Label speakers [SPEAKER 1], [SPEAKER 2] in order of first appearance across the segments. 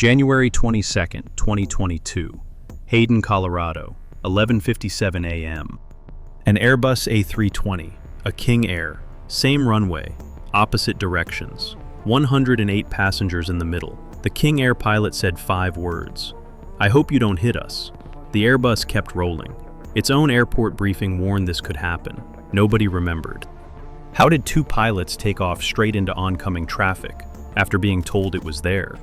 [SPEAKER 1] January 22nd, 2022, Hayden, Colorado, 11:57 a.m. An Airbus A320, a King Air, same runway, opposite directions, 108 passengers in the middle. The King Air pilot said 5 words. "I hope you don't hit us." The Airbus kept rolling. Its own airport briefing warned this could happen. Nobody remembered. How did 2 pilots take off straight into oncoming traffic after being told it was there?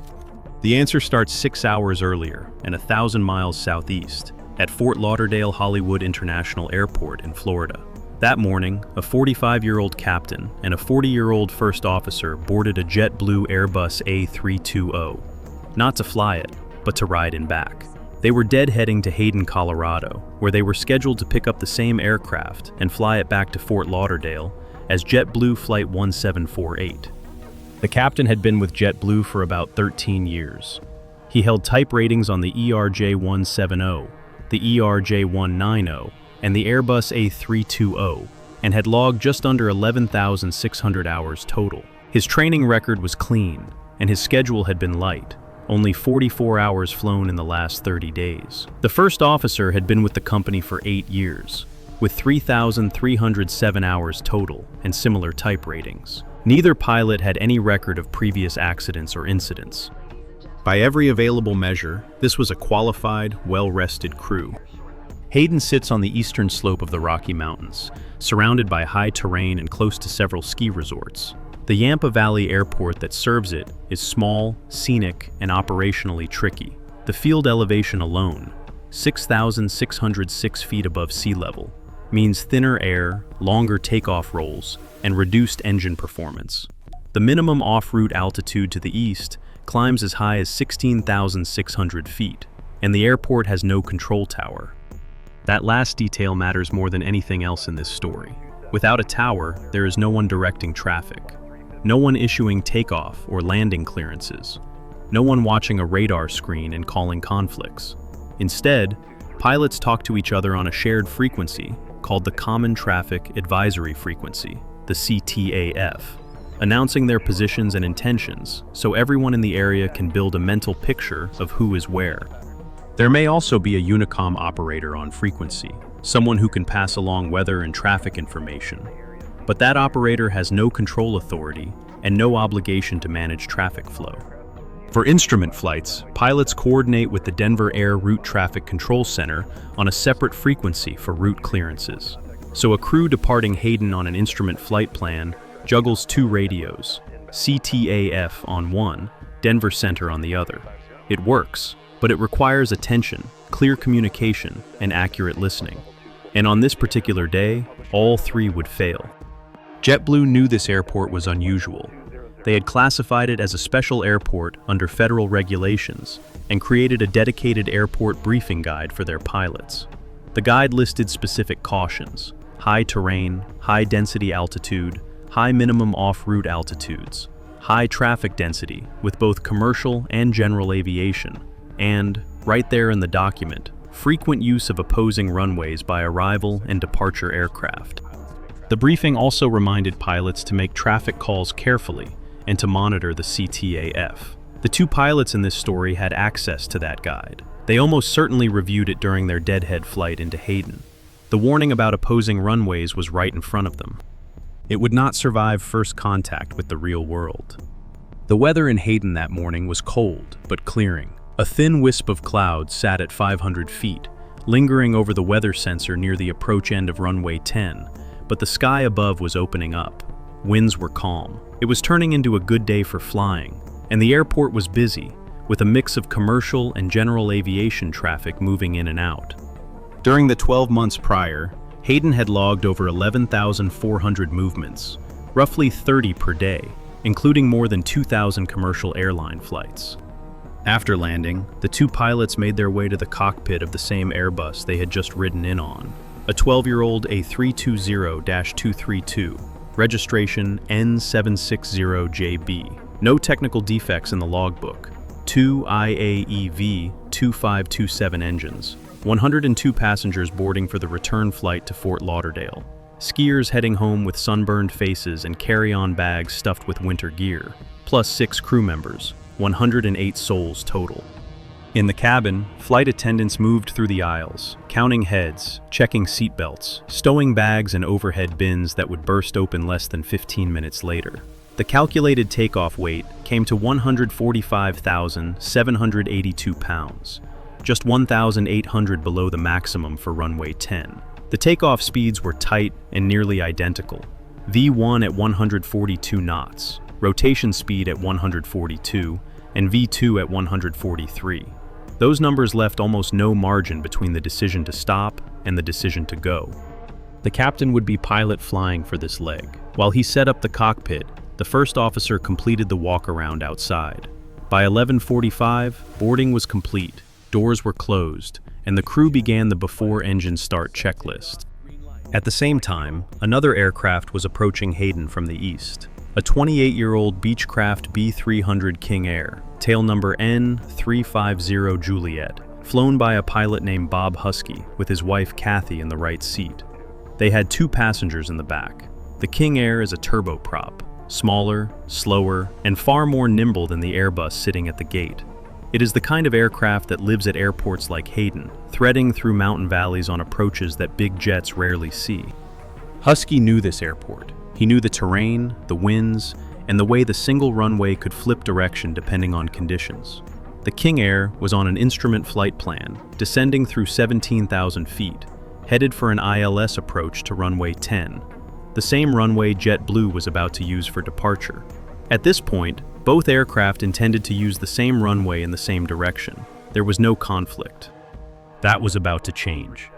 [SPEAKER 1] The answer starts 6 hours earlier and 1,000 miles southeast at Fort Lauderdale Hollywood International Airport in Florida. That morning, a 45-year-old captain and a 40-year-old first officer boarded a JetBlue Airbus A320, not to fly it, but to ride in back. They were dead-heading to Hayden, Colorado, where they were scheduled to pick up the same aircraft and fly it back to Fort Lauderdale as JetBlue Flight 1748. The captain had been with JetBlue for about 13 years. He held type ratings on the ERJ-170, the ERJ-190, and the Airbus A320, and had logged just under 11,600 hours total. His training record was clean, and his schedule had been light, only 44 hours flown in the last 30 days. The first officer had been with the company for 8 years, with 3,307 hours total and similar type ratings. Neither pilot had any record of previous accidents or incidents. By every available measure, this was a qualified, well-rested crew. Hayden sits on the eastern slope of the Rocky Mountains, surrounded by high terrain and close to several ski resorts. The Yampa Valley Airport that serves it is small, scenic, and operationally tricky. The field elevation alone, 6,606 feet above sea level, means thinner air, longer takeoff rolls, and reduced engine performance. The minimum off-route altitude to the east climbs as high as 16,600 feet, and the airport has no control tower. That last detail matters more than anything else in this story. Without a tower, there is no one directing traffic, no one issuing takeoff or landing clearances, no one watching a radar screen and calling conflicts. Instead, pilots talk to each other on a shared frequency called the Common Traffic Advisory Frequency, the CTAF, announcing their positions and intentions so everyone in the area can build a mental picture of who is where. There may also be a Unicom operator on frequency, someone who can pass along weather and traffic information, but that operator has no control authority and no obligation to manage traffic flow. For instrument flights, pilots coordinate with the Denver Air Route Traffic Control Center on a separate frequency for route clearances. So a crew departing Hayden on an instrument flight plan juggles 2 radios, CTAF on one, Denver Center on the other. It works, but it requires attention, clear communication, and accurate listening. And on this particular day, all 3 would fail. JetBlue knew this airport was unusual. They had classified it as a special airport under federal regulations and created a dedicated airport briefing guide for their pilots. The guide listed specific cautions: high terrain, high density altitude, high minimum off-route altitudes, high traffic density with both commercial and general aviation, and, right there in the document, frequent use of opposing runways by arrival and departure aircraft. The briefing also reminded pilots to make traffic calls carefully and to monitor the CTAF. The 2 pilots in this story had access to that guide. They almost certainly reviewed it during their deadhead flight into Hayden. The warning about opposing runways was right in front of them. It would not survive first contact with the real world. The weather in Hayden that morning was cold, but clearing. A thin wisp of clouds sat at 500 feet, lingering over the weather sensor near the approach end of runway 10, but the sky above was opening up. Winds were calm. It was turning into a good day for flying, and the airport was busy, with a mix of commercial and general aviation traffic moving in and out. During the 12 months prior, Hayden had logged over 11,400 movements, roughly 30 per day, including more than 2,000 commercial airline flights. After landing, the 2 pilots made their way to the cockpit of the same Airbus they had just ridden in on, a 12-year-old A320-232, registration N760JB. No technical defects in the logbook. 2 IAEV 2527 engines. 102 passengers boarding for the return flight to Fort Lauderdale. Skiers heading home with sunburned faces and carry-on bags stuffed with winter gear, plus 6 crew members, 108 souls total. In the cabin, flight attendants moved through the aisles, counting heads, checking seatbelts, stowing bags and overhead bins that would burst open less than 15 minutes later. The calculated takeoff weight came to 145,782 pounds, just 1,800 below the maximum for runway 10. The takeoff speeds were tight and nearly identical. V1 at 142 knots, rotation speed at 142, and V2 at 143. Those numbers left almost no margin between the decision to stop and the decision to go. The captain would be pilot flying for this leg. While he set up the cockpit, the first officer completed the walk-around outside. By 11:45, boarding was complete, doors were closed, and the crew began the before engine start checklist. At the same time, another aircraft was approaching Hayden from the east. A 28-year-old Beechcraft B300 King Air, tail number N350 Juliet, flown by a pilot named Bob Husky with his wife Kathy in the right seat. They had 2 passengers in the back. The King Air is a turboprop, smaller, slower, and far more nimble than the Airbus sitting at the gate. It is the kind of aircraft that lives at airports like Hayden, threading through mountain valleys on approaches that big jets rarely see. Husky knew this airport. He knew the terrain, the winds, and the way the single runway could flip direction depending on conditions. The King Air was on an instrument flight plan, descending through 17,000 feet, headed for an ILS approach to runway 10, the same runway JetBlue was about to use for departure. At this point, both aircraft intended to use the same runway in the same direction. There was no conflict. That was about to change.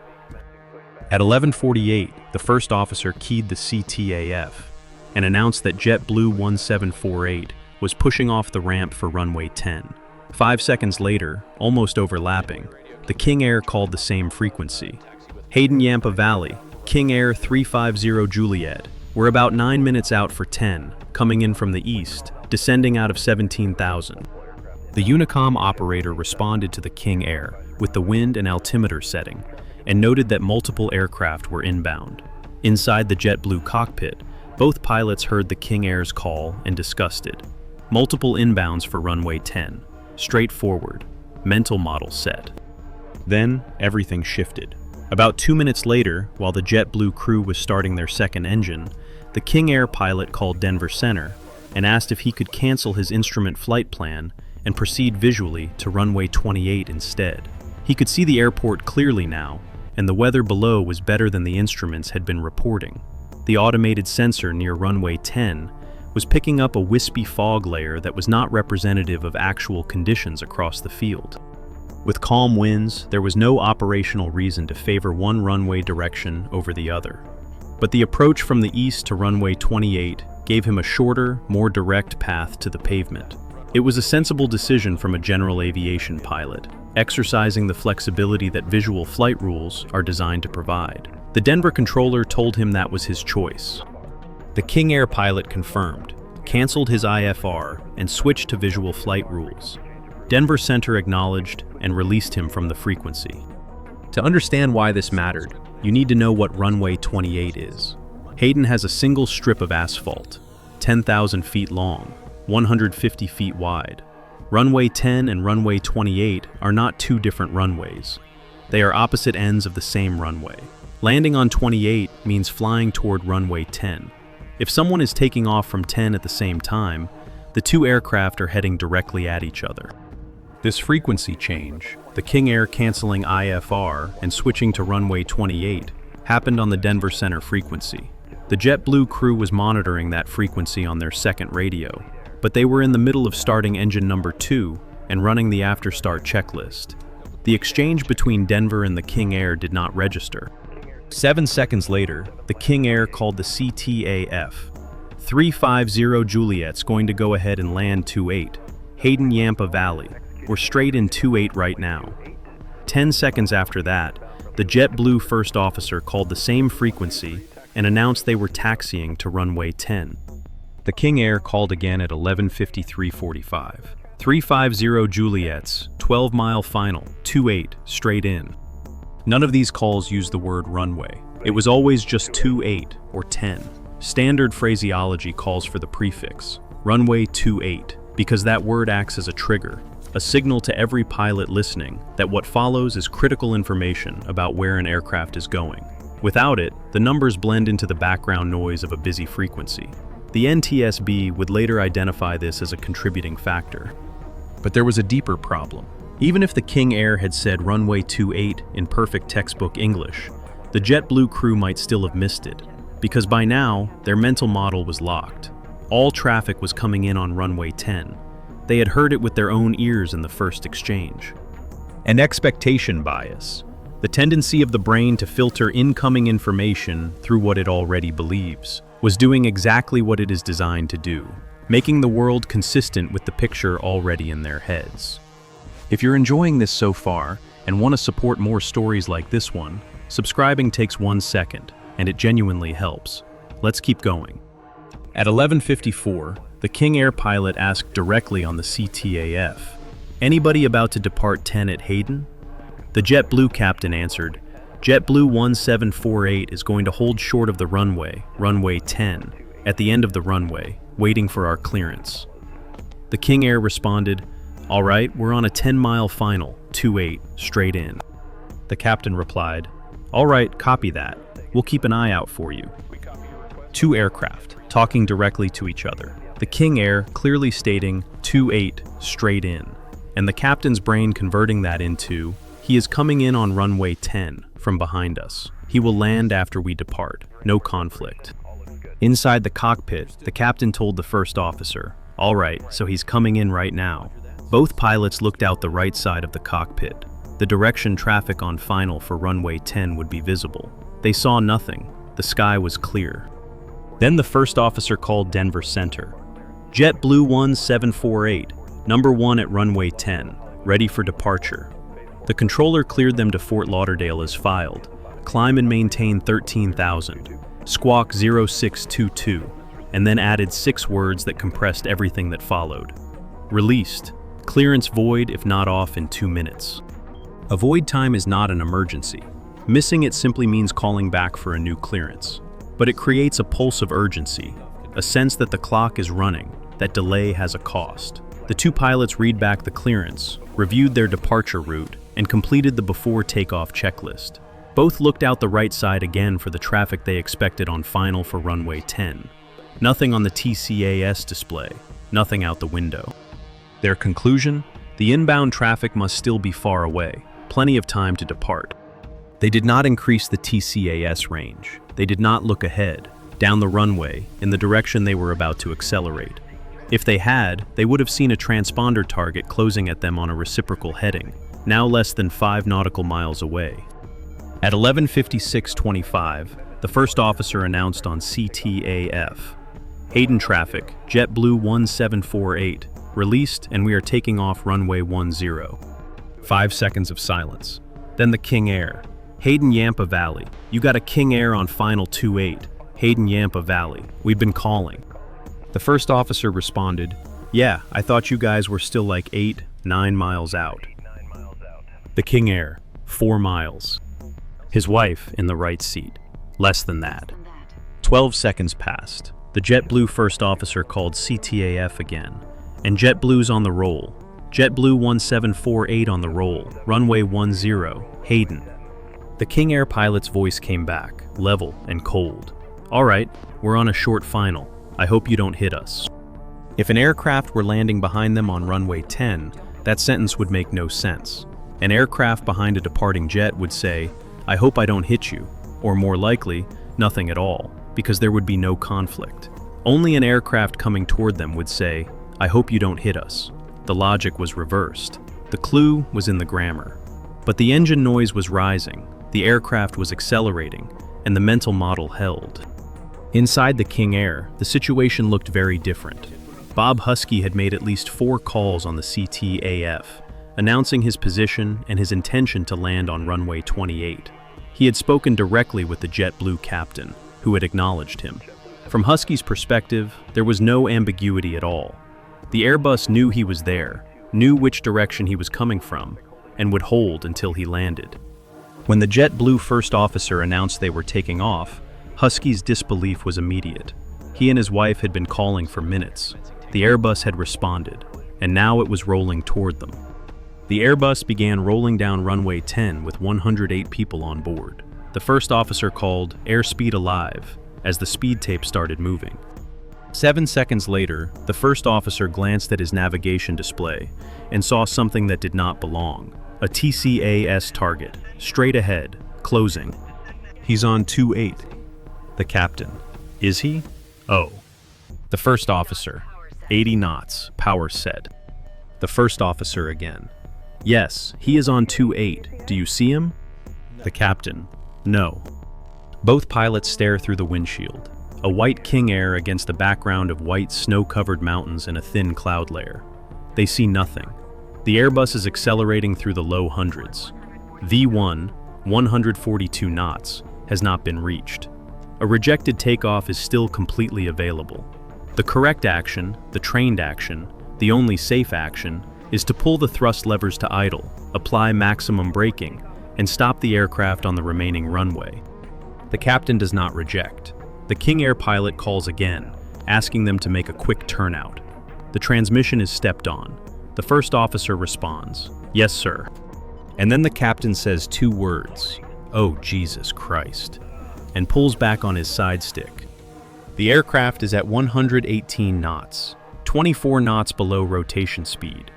[SPEAKER 1] At 11:48, the first officer keyed the CTAF and announced that JetBlue 1748 was pushing off the ramp for runway 10. 5 seconds later, almost overlapping, the King Air called the same frequency. Hayden Yampa Valley, King Air 350 Juliet, were about 9 minutes out for 10, coming in from the east, descending out of 17,000. The Unicom operator responded to the King Air with the wind and altimeter setting, and noted that multiple aircraft were inbound. Inside the JetBlue cockpit, both pilots heard the King Air's call and discussed it. Multiple inbounds for runway 10. Straightforward. Mental model set. Then, everything shifted. About 2 minutes later, while the JetBlue crew was starting their second engine, the King Air pilot called Denver Center and asked if he could cancel his instrument flight plan and proceed visually to runway 28 instead. He could see the airport clearly now, and the weather below was better than the instruments had been reporting. The automated sensor near runway 10 was picking up a wispy fog layer that was not representative of actual conditions across the field. With calm winds, there was no operational reason to favor one runway direction over the other. But the approach from the east to runway 28 gave him a shorter, more direct path to the pavement. It was a sensible decision from a general aviation pilot, exercising the flexibility that visual flight rules are designed to provide. The Denver controller told him that was his choice. The King Air pilot confirmed, canceled his IFR, and switched to visual flight rules. Denver Center acknowledged and released him from the frequency. To understand why this mattered, you need to know what runway 28 is. Hayden has a single strip of asphalt, 10,000 feet long, 150 feet wide. Runway 10 and runway 28 are not two different runways. They are opposite ends of the same runway. Landing on 28 means flying toward runway 10. If someone is taking off from 10 at the same time, the two aircraft are heading directly at each other. This frequency change, the King Air canceling IFR and switching to runway 28, happened on the Denver Center frequency. The JetBlue crew was monitoring that frequency on their second radio, but they were in the middle of starting engine number 2 and running the after-start checklist. The exchange between Denver and the King Air did not register. 7 seconds later, the King Air called the CTAF. 350 Juliet's going to go ahead and land 28. Hayden Yampa Valley. We're straight in 28 right now. 10 seconds after that, the JetBlue first officer called the same frequency and announced they were taxiing to runway 10. The King Air called again at 11:53:45. 350 Juliet's 12-mile final, 28, straight in. None of these calls used the word runway. It was always just 28 or 10. Standard phraseology calls for the prefix, runway 28, because that word acts as a trigger, a signal to every pilot listening that what follows is critical information about where an aircraft is going. Without it, the numbers blend into the background noise of a busy frequency. The NTSB would later identify this as a contributing factor. But there was a deeper problem. Even if the King Air had said runway 28 in perfect textbook English, the JetBlue crew might still have missed it, because by now, their mental model was locked. All traffic was coming in on runway 10. They had heard it with their own ears in the first exchange. And expectation bias, the tendency of the brain to filter incoming information through what it already believes, was doing exactly what it is designed to do, making the world consistent with the picture already in their heads. If you're enjoying this so far and want to support more stories like this one, subscribing takes 1 second, and it genuinely helps. Let's keep going. At 11:54, the King Air pilot asked directly on the CTAF, "Anybody about to depart 10 at Hayden?" The JetBlue captain answered, "JetBlue 1748 is going to hold short of the runway 10, at the end of the runway, waiting for our clearance." The King Air responded, "All right, we're on a 10-mile final, 28, straight in." The captain replied, "All right, copy that. We'll keep an eye out for you." Two aircraft, talking directly to each other. The King Air clearly stating 28, straight in, and the captain's brain converting that into, "He is coming in on runway 10, from behind us. He will land after we depart, no conflict." Inside the cockpit, the captain told the first officer, "All right, so he's coming in right now." Both pilots looked out the right side of the cockpit. The direction traffic on final for runway 10 would be visible. They saw nothing. The sky was clear. Then the first officer called Denver Center. "JetBlue 1748, number 1 at runway 10, ready for departure." The controller cleared them to Fort Lauderdale as filed. Climb and maintain 13,000. Squawk 0622, and then added 6 words that compressed everything that followed. Released. Clearance void if not off in 2 minutes. A void time is not an emergency. Missing it simply means calling back for a new clearance. But it creates a pulse of urgency, a sense that the clock is running, that delay has a cost. The two pilots read back the clearance, reviewed their departure route, and completed the before takeoff checklist. Both looked out the right side again for the traffic they expected on final for runway 10. Nothing on the TCAS display, nothing out the window. Their conclusion? The inbound traffic must still be far away, plenty of time to depart. They did not increase the TCAS range. They did not look ahead, down the runway, in the direction they were about to accelerate. If they had, they would have seen a transponder target closing at them on a reciprocal heading, now less than 5 nautical miles away. At 11:56:25, the first officer announced on CTAF, "Hayden traffic, JetBlue 1748, released and we are taking off runway 10. 5 seconds of silence. Then the King Air, "Hayden Yampa Valley, you got a King Air on final 28, Hayden Yampa Valley, we've been calling." The first officer responded, "Yeah, I thought you guys were still like 8, 9 miles out." The King Air, 4 miles. His wife in the right seat, less than that. 12 seconds passed. The JetBlue first officer called CTAF again, and JetBlue's on the roll. JetBlue 1748 on the roll, runway 10, Hayden. The King Air pilot's voice came back, level and cold. "All right, we're on a short final. I hope you don't hit us." If an aircraft were landing behind them on runway 10, that sentence would make no sense. An aircraft behind a departing jet would say, "I hope I don't hit you," or more likely, nothing at all, because there would be no conflict. Only an aircraft coming toward them would say, "I hope you don't hit us." The logic was reversed. The clue was in the grammar. But the engine noise was rising, the aircraft was accelerating, and the mental model held. Inside the King Air, the situation looked very different. Bob Husky had made at least 4 calls on the CTAF, announcing his position and his intention to land on runway 28. He had spoken directly with the JetBlue captain, who had acknowledged him. From Husky's perspective, there was no ambiguity at all. The Airbus knew he was there, knew which direction he was coming from, and would hold until he landed. When the JetBlue first officer announced they were taking off, Husky's disbelief was immediate. He and his wife had been calling for minutes. The Airbus had responded, and now it was rolling toward them. The Airbus began rolling down runway 10 with 108 people on board. The first officer called "Airspeed alive" as the speed tape started moving. 7 seconds later, the first officer glanced at his navigation display and saw something that did not belong. A TCAS target, straight ahead, closing. "He's on 28. The captain. "Is he?" "Oh." The first officer. 80 knots, power set. The first officer again. "Yes, he is on 28. Do you see him?" The captain. "No." Both pilots stare through the windshield. A white King Air against a background of white snow-covered mountains and a thin cloud layer. They see nothing. The Airbus is accelerating through the low hundreds. V1, 142 knots, has not been reached. A rejected takeoff is still completely available. The correct action, the trained action, the only safe action, is to pull the thrust levers to idle, apply maximum braking, and stop the aircraft on the remaining runway. The captain does not reject. The King Air pilot calls again, asking them to make a quick turnout. The transmission is stepped on. The first officer responds, "Yes, sir." And then the captain says 2 words, "Oh, Jesus Christ," and pulls back on his side stick. The aircraft is at 118 knots, 24 knots below rotation speed.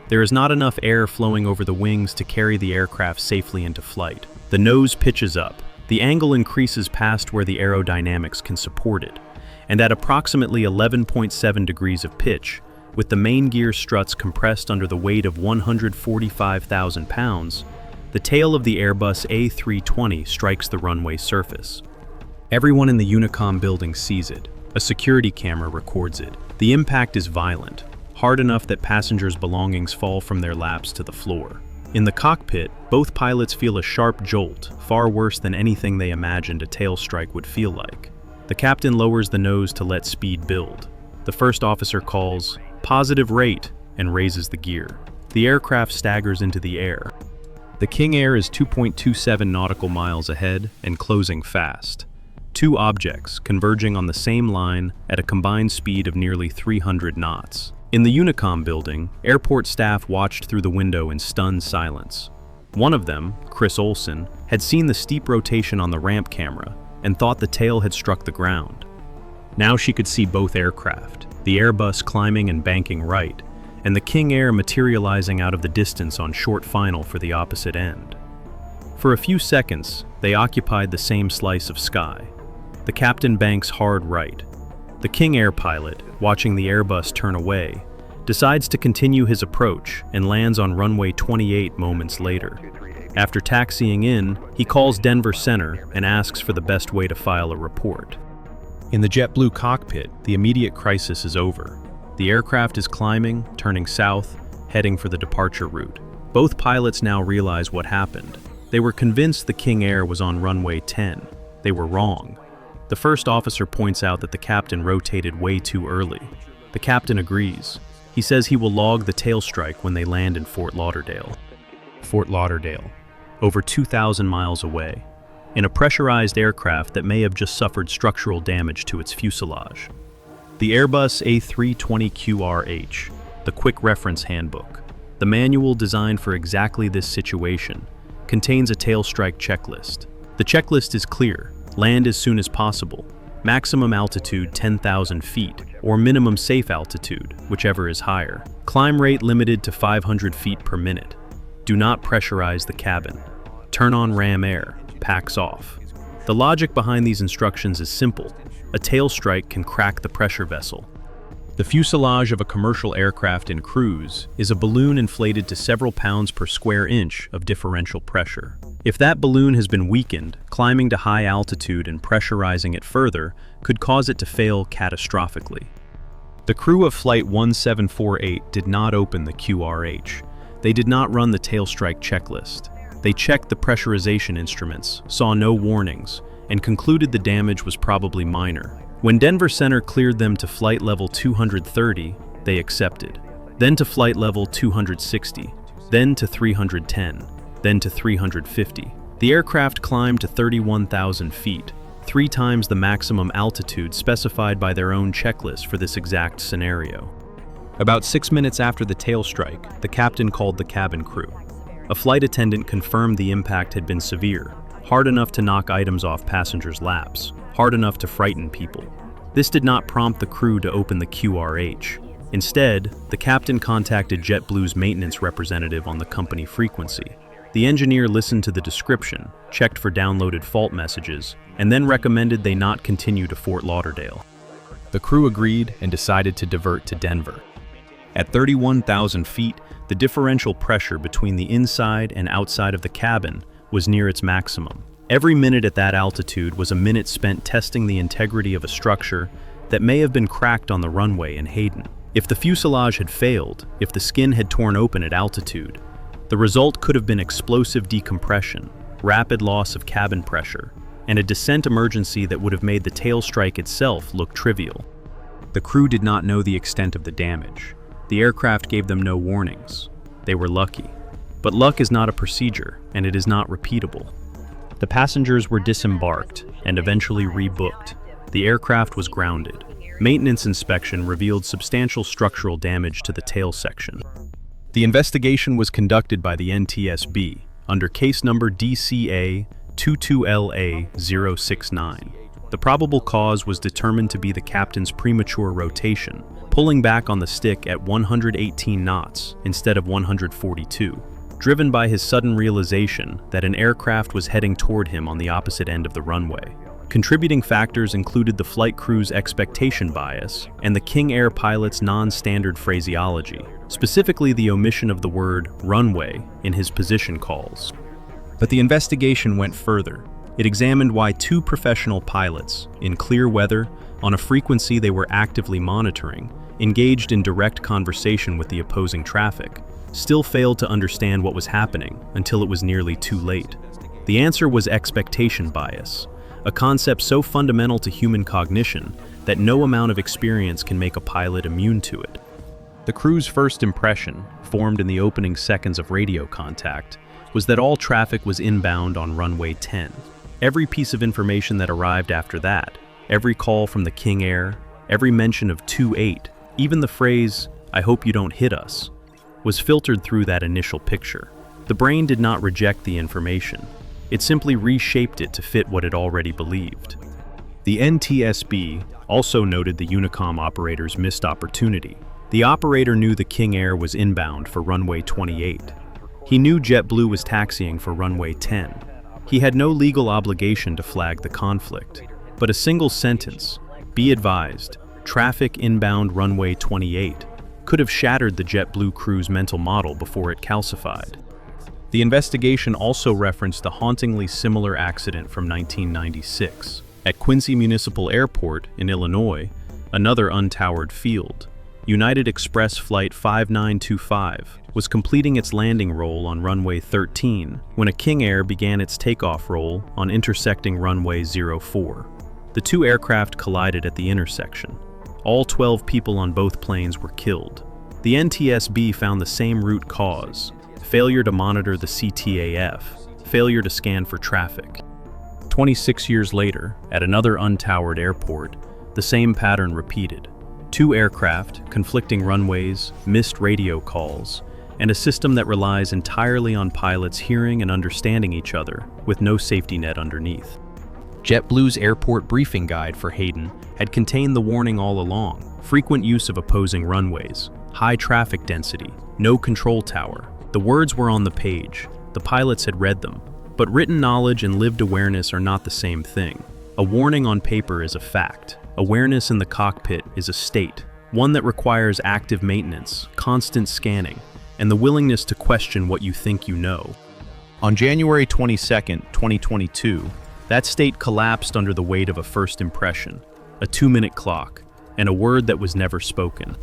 [SPEAKER 1] There is not enough air flowing over the wings to carry the aircraft safely into flight. The nose pitches up. The angle increases past where the aerodynamics can support it, and at approximately 11.7 degrees of pitch, with the main gear struts compressed under the weight of 145,000 pounds, the tail of the Airbus A320 strikes the runway surface. Everyone in the Unicom building sees it. A security camera records it. The impact is violent, hard enough that passengers' belongings fall from their laps to the floor. In the cockpit, both pilots feel a sharp jolt, far worse than anything they imagined a tail strike would feel like. The captain lowers the nose to let speed build. The first officer calls, "Positive rate," and raises the gear. The aircraft staggers into the air. The King Air is 2.27 nautical miles ahead and closing fast. 2 objects converging on the same line at a combined speed of nearly 300 knots. In the Unicom building, airport staff watched through the window in stunned silence. One of them, Chris Olson, had seen the steep rotation on the ramp camera and thought the tail had struck the ground. Now she could see both aircraft, the Airbus climbing and banking right, and the King Air materializing out of the distance on short final for the opposite end. For a few seconds, they occupied the same slice of sky. The captain banks hard right. The King Air pilot, watching the Airbus turn away, decides to continue his approach and lands on runway 28 moments later. After taxiing in, he calls Denver Center and asks for the best way to file a report. In the JetBlue cockpit, the immediate crisis is over. The aircraft is climbing, turning south, heading for the departure route. Both pilots now realize what happened. They were convinced the King Air was on runway 10. They were wrong. The first officer points out that the captain rotated way too early. The captain agrees. He says he will log the tail strike when they land in Fort Lauderdale. Fort Lauderdale, over 2,000 miles away, in a pressurized aircraft that may have just suffered structural damage to its fuselage. The Airbus A320 QRH, the Quick Reference Handbook, the manual designed for exactly this situation, contains a tail strike checklist. The checklist is clear. Land as soon as possible. Maximum altitude 10,000 feet, or minimum safe altitude, whichever is higher. Climb rate limited to 500 feet per minute. Do not pressurize the cabin. Turn on ram air. Packs off. The logic behind these instructions is simple. A tail strike can crack the pressure vessel. The fuselage of a commercial aircraft in cruise is a balloon inflated to several pounds per square inch of differential pressure. If that balloon has been weakened, climbing to high altitude and pressurizing it further could cause it to fail catastrophically. The crew of Flight 1748 did not open the QRH. They did not run the tail strike checklist. They checked the pressurization instruments, saw no warnings, and concluded the damage was probably minor. When Denver Center cleared them to flight level 230, they accepted. Then to flight level 260, then to 310, then to 350. The aircraft climbed to 31,000 feet, 3 times the maximum altitude specified by their own checklist for this exact scenario. About 6 minutes after the tail strike, the captain called the cabin crew. A flight attendant confirmed the impact had been severe, hard enough to knock items off passengers' laps, hard enough to frighten people. This did not prompt the crew to open the QRH. Instead, the captain contacted JetBlue's maintenance representative on the company frequency. The engineer listened to the description, checked for downloaded fault messages, and then recommended they not continue to Fort Lauderdale. The crew agreed and decided to divert to Denver. At 31,000 feet, the differential pressure between the inside and outside of the cabin was near its maximum. Every minute at that altitude was a minute spent testing the integrity of a structure that may have been cracked on the runway in Hayden. If the fuselage had failed, if the skin had torn open at altitude, the result could have been explosive decompression, rapid loss of cabin pressure, and a descent emergency that would have made the tail strike itself look trivial. The crew did not know the extent of the damage. The aircraft gave them no warnings. They were lucky. But luck is not a procedure, and it is not repeatable. The passengers were disembarked and eventually rebooked. The aircraft was grounded. Maintenance inspection revealed substantial structural damage to the tail section. The investigation was conducted by the NTSB under case number DCA 22LA069. The probable cause was determined to be the captain's premature rotation, pulling back on the stick at 118 knots instead of 142, driven by his sudden realization that an aircraft was heading toward him on the opposite end of the runway. Contributing factors included the flight crew's expectation bias and the King Air pilot's non-standard phraseology, specifically the omission of the word runway in his position calls. But the investigation went further. It examined why two professional pilots, in clear weather, on a frequency they were actively monitoring, engaged in direct conversation with the opposing traffic, still failed to understand what was happening until it was nearly too late. The answer was expectation bias, a concept so fundamental to human cognition that no amount of experience can make a pilot immune to it. The crew's first impression, formed in the opening seconds of radio contact, was that all traffic was inbound on runway 10. Every piece of information that arrived after that, every call from the King Air, every mention of 28, even the phrase, "I hope you don't hit us," was filtered through that initial picture. The brain did not reject the information. It simply reshaped it to fit what it already believed. The NTSB also noted the Unicom operator's missed opportunity. The operator knew the King Air was inbound for runway 28. He knew JetBlue was taxiing for runway 10. He had no legal obligation to flag the conflict, but a single sentence, "Be advised, traffic inbound runway 28," could have shattered the JetBlue crew's mental model before it calcified. The investigation also referenced the hauntingly similar accident from 1996. At Quincy Municipal Airport in Illinois, another untowered field, United Express Flight 5925 was completing its landing roll on runway 13 when a King Air began its takeoff roll on intersecting runway 04. The two aircraft collided at the intersection. All 12 people on both planes were killed. The NTSB found the same root cause: failure to monitor the CTAF, failure to scan for traffic. 26 years later, at another untowered airport, the same pattern repeated. Two aircraft, conflicting runways, missed radio calls, and a system that relies entirely on pilots hearing and understanding each other with no safety net underneath. JetBlue's airport briefing guide for Hayden had contained the warning all along: frequent use of opposing runways, high traffic density, no control tower. The words were on the page. The pilots had read them. But written knowledge and lived awareness are not the same thing. A warning on paper is a fact. Awareness in the cockpit is a state, one that requires active maintenance, constant scanning, and the willingness to question what you think you know. On January 22, 2022, that state collapsed under the weight of a first impression, a 2-minute clock, and a word that was never spoken.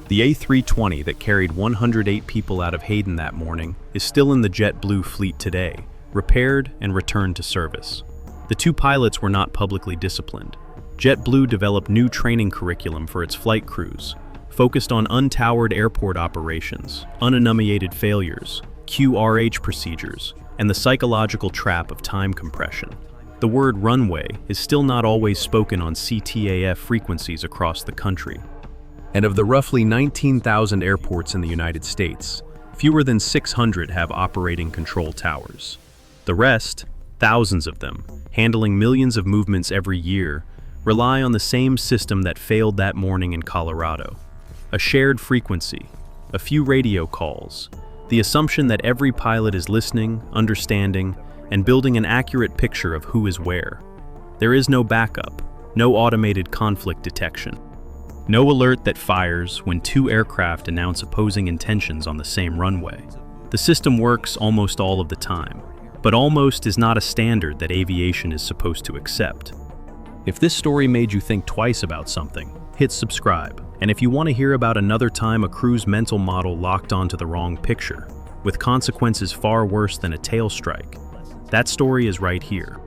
[SPEAKER 1] The A320 that carried 108 people out of Hayden that morning is still in the JetBlue fleet today, repaired and returned to service. The two pilots were not publicly disciplined. JetBlue developed new training curriculum for its flight crews, focused on untowered airport operations, unenumerated failures, QRH procedures, and the psychological trap of time compression. The word runway is still not always spoken on CTAF frequencies across the country. And of the roughly 19,000 airports in the United States, fewer than 600 have operating control towers. The rest, thousands of them, handling millions of movements every year, rely on the same system that failed that morning in Colorado. A shared frequency, a few radio calls, the assumption that every pilot is listening, understanding, and building an accurate picture of who is where. There is no backup, no automated conflict detection. No alert that fires when two aircraft announce opposing intentions on the same runway. The system works almost all of the time, but almost is not a standard that aviation is supposed to accept. If this story made you think twice about something, hit subscribe. And if you want to hear about another time a crew's mental model locked onto the wrong picture, with consequences far worse than a tail strike, that story is right here.